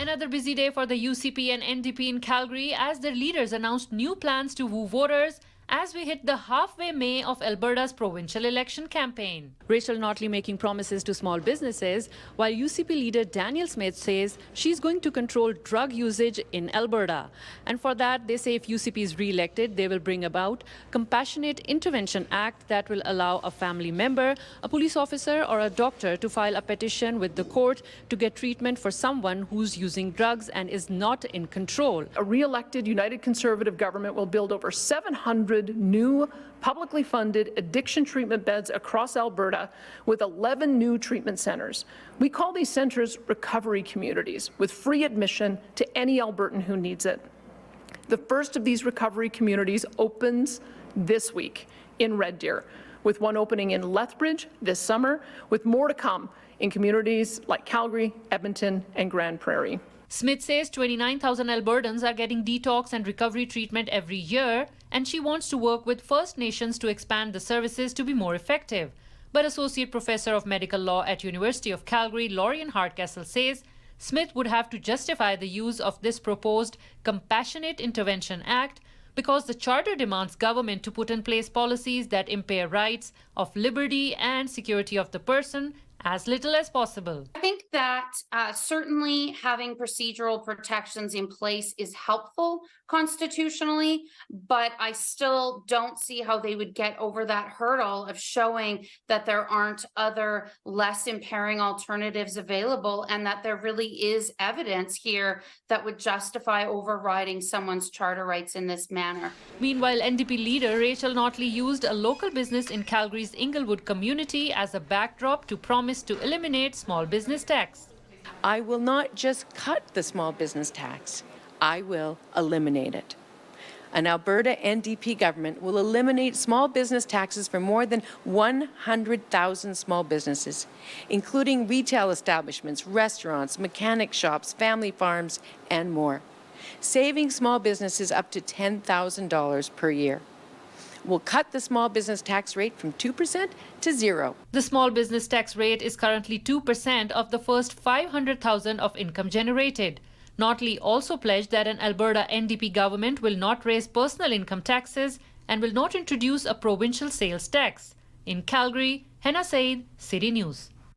Another busy day for the UCP and NDP in Calgary as their leaders announced new plans to woo voters as we hit the halfway May of Alberta's provincial election campaign. Rachel Notley making promises to small businesses, while UCP leader Danielle Smith says she's going to control drug usage in Alberta. And for that, they say if UCP is re-elected, they will bring about Compassionate Intervention Act that will allow a family member, a police officer or a doctor to file a petition with the court to get treatment for someone who's using drugs and is not in control. A re-elected United Conservative government will build over 700 new publicly funded addiction treatment beds across Alberta with 11 new treatment centres. We call these centres recovery communities with free admission to any Albertan who needs it. The first of these recovery communities opens this week in Red Deer, with one opening in Lethbridge this summer, with more to come in communities like Calgary, Edmonton and Grand Prairie. Smith says 29,000 Albertans are getting detox and recovery treatment every year, and she wants to work with First Nations to expand the services to be more effective. But Associate Professor of Medical Law at University of Calgary, Lorian Hardcastle, says Smith would have to justify the use of this proposed Compassionate Intervention Act because the charter demands government to put in place policies that impair rights of liberty and security of the person as little as possible. I think that certainly having procedural protections in place is helpful constitutionally, but I still don't see how they would get over that hurdle of showing that there aren't other less impairing alternatives available and that there really is evidence here that would justify overriding someone's charter rights in this manner. Meanwhile, NDP leader Rachel Notley used a local business in Calgary's Inglewood community as a backdrop to promise to eliminate small business tax. I will not just cut the small business tax, I will eliminate it. An Alberta NDP government will eliminate small business taxes for more than 100,000 small businesses, including retail establishments, restaurants, mechanic shops, family farms, and more, saving small businesses up to $10,000 per year. Will cut the small business tax rate from 2% to 0. The small business tax rate is currently 2% of the first 500,000 of income generated. Notley also pledged that an Alberta NDP government will not raise personal income taxes and will not introduce a provincial sales tax. In Calgary, Henna Said, City News.